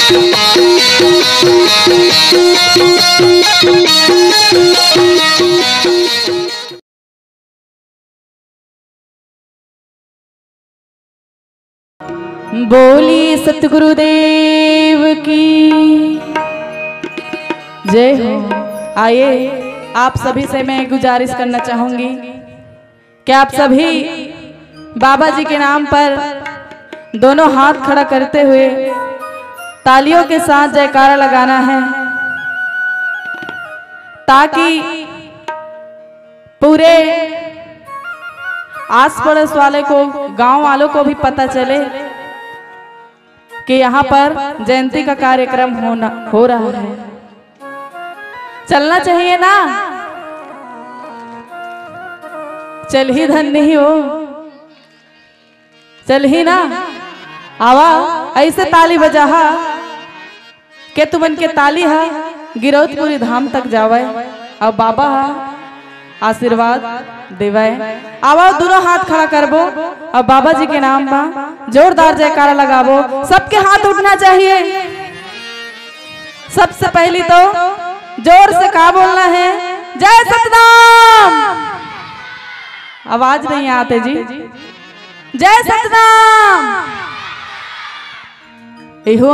बोली सतगुरुदेव की जय हो। आइए आप सभी से मैं गुजारिश करना चाहूंगी कि आप सभी बाबा जी के नाम पर दोनों हाथ खड़ा करते हुए तालियों के साथ जयकारा लगाना है, ताकि पूरे आस पड़ोस वाले को, गांव वालों को भी पता चले कि यहाँ पर जयंती का कार्यक्रम हो रहा है। चलना चाहिए ना, चल ही धन्य ही हो, चल ही ना। आवा ऐसे ताली बजाहा के तुमन के ताली हा गिरौतपुरी धाम तक जावे और बाबा हा आशीर्वाद देवे। आवा दोनों हाथ खड़ा करबो और बाबा जी के नाम पर जोरदार जयकारा लगाबो। सबके हाथ उठना चाहिए। सबसे पहली तो जोर से का बोलना है, जय सतनाम। आवाज नहीं आते जी, जय सतनाम। एहो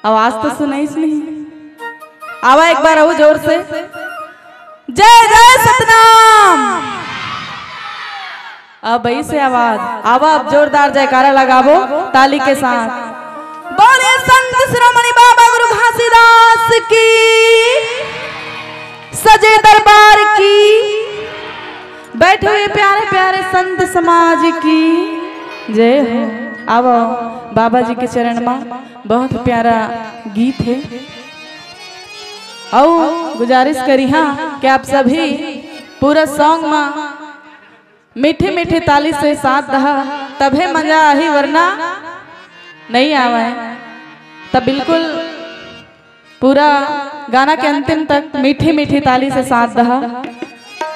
आवाज तो सुनाई नहीं। आवा एक बार आओ जोर से, जय जय सतनाम। अब ऐसे आवाज आवा, अब जोरदार जयकारा लगाबो ताली के साथ। बोले संत शिरोमणि बाबा गुरु घासीदास की, सजे दरबार की, बैठे हुए प्यारे प्यारे संत समाज की जय हो। अब बाबा जी के चरण में बहुत प्यारा गीत है और गुजारिश करी हाँ कि आप सभी पूरा सॉन्ग में मीठी मीठी ताली से साथ रहा, तबे मजा आई, वरना नहीं आवा है। तब बिल्कुल पूरा गाना के अंतिम तक मीठी मीठी ताली से साथ रहा।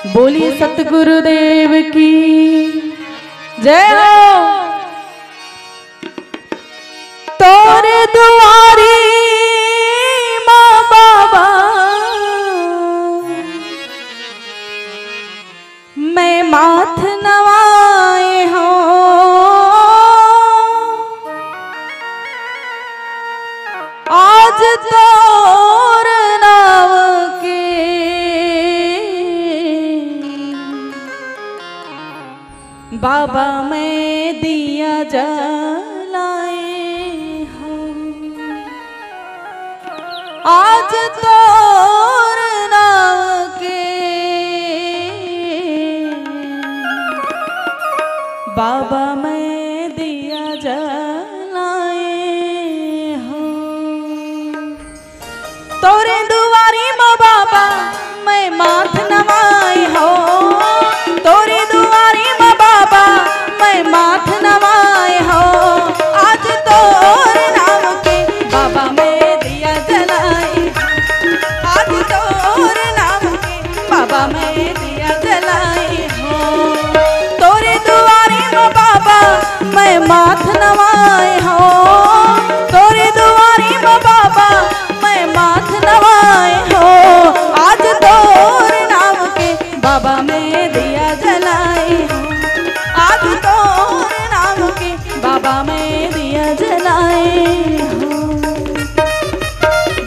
बोलिए सतगुरुदेव की जय हो। तोरे दुआरी माँ बाबा मैं माथ नवाए हो, आज तोर नाव के बाबा मैं दिया जलाए हो, आज तोर नाव के बाबा मैं दिया जलाए हो। तोरे दुआरी माँ बाबा मैं माथ नवाए हो, तोरे दुआरी माँ बाबा मैं माथ नवाए हो, आज तोर नाम के बाबा मैं दिया जलाए, आज तोर नाम के बाबा मैं दिया जलाए हो। तोरे दुआरी माँ बाबा मैं माथ नवाए हो, तोरे दुआरी माँ बाबा मैं माथ नवाए हो, आज तोर नाम के बाबा मैं दिया जलाए हो, आज तोर नाम के बाबा मैं दिया जलाए हो।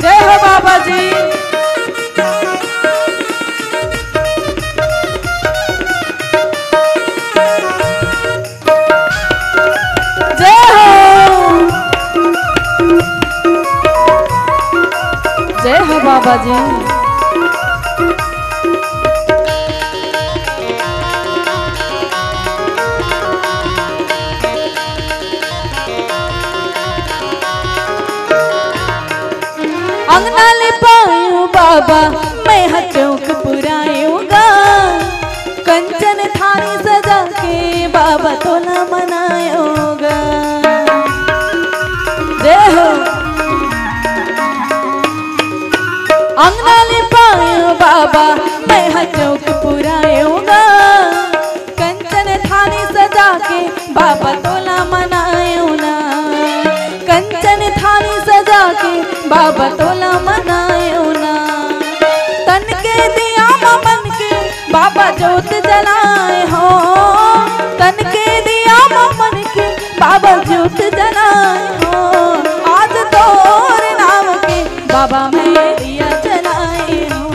जय हो बाबा जी। जय हो बाबा जी। अंगना लिपायूं बाबा मैं चौक पुरायूंगा, कंचन थाली सजा के बाबा तोला मनायूंगा। जय हो। अंगना लिपायूं बाबा मैं चौक पुरायूंगा, कंचन थाली सजा के बाबा तोला मनायूं ना, कंचन बाबा तोला मनायो ना। तन के दिया मन के बाबा जोत जलाए हो, तन के दिया मन के बाबा जोत जलाए हो। आज तोर नाम के बाबा मैं दिया जलाए हो,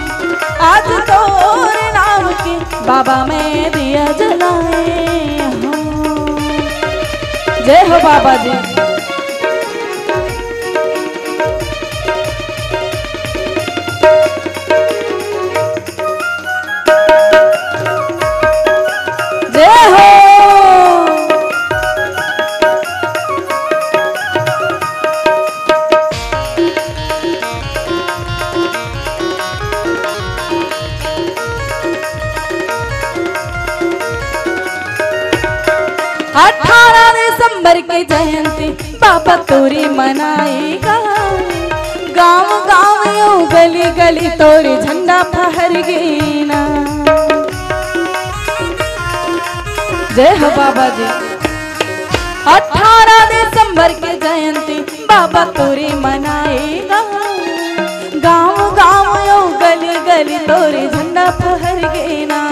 आज तोर नाम के बाबा मैं दिया जलाए हो। जय हो बाबा जी। जय हो। दिसंबर की जयंती बाबा तोरी मनाएगा, गांव गांव यो गली गली तोरी झंडा फहर गेना। जय हो बाबा जी। 18 दिसंबर की जयंती बाबा तोरी मनाएगा, गांव गांव यो गली गली तोरी झंडा फहर गेना।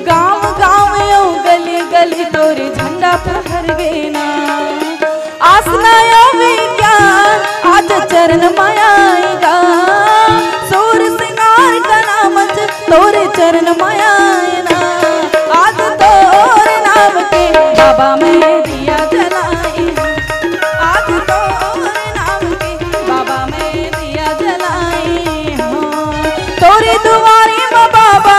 गांव गांव यो गली गली तोरी झंडा फहर गेना। आसना यो विज्ञान आज चरण मायाएगा, सूर सिंगार का नामच तोरे चरण मायाना। आज तोर नाम के बाबा मैं दिया जलाए, आज तोर नाम के बाबा मैं दिया जलाए हो। तोरी दुआरी में बाबा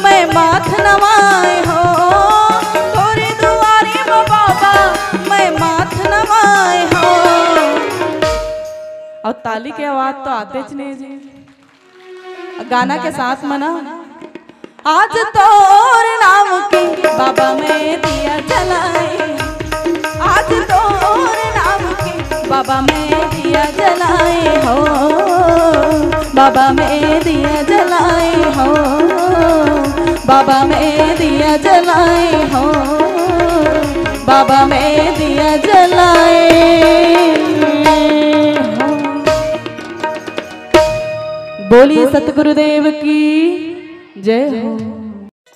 मैं माथ नवाए हो, तोरी दुआरी में बाबा मैं माथ नवाए हो। और ताली की आवाज तो आते च नहीं जी, गाना के साथ मना। आज तोर नाम के बाबा मैं दिया जलाए, आज तोर नाम के बाबा मैं दिया जलाए हो, बाबा मैं दिया जलाए हो, बाबा मैं दिया जलाए हो, बाबा मैं दिया जलाए हो। बोलिए सतगुरुदेव की जय हो।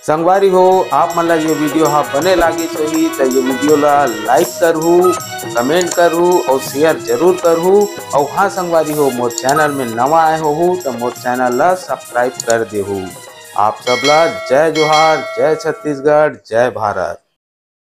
संगवारी हो आप मन ला ये वीडियो हाँ बने लागी सही तो ये वीडियो ला लाइक करहू, कमेंट करहू और शेयर जरूर करहू। और हाँ संगवारी हो मोर चैनल में नवा आए हो तो मोर चैनल ला सब्सक्राइब कर देहू। आप सब ला जय जोहार, जय छत्तीसगढ़, जय भारत।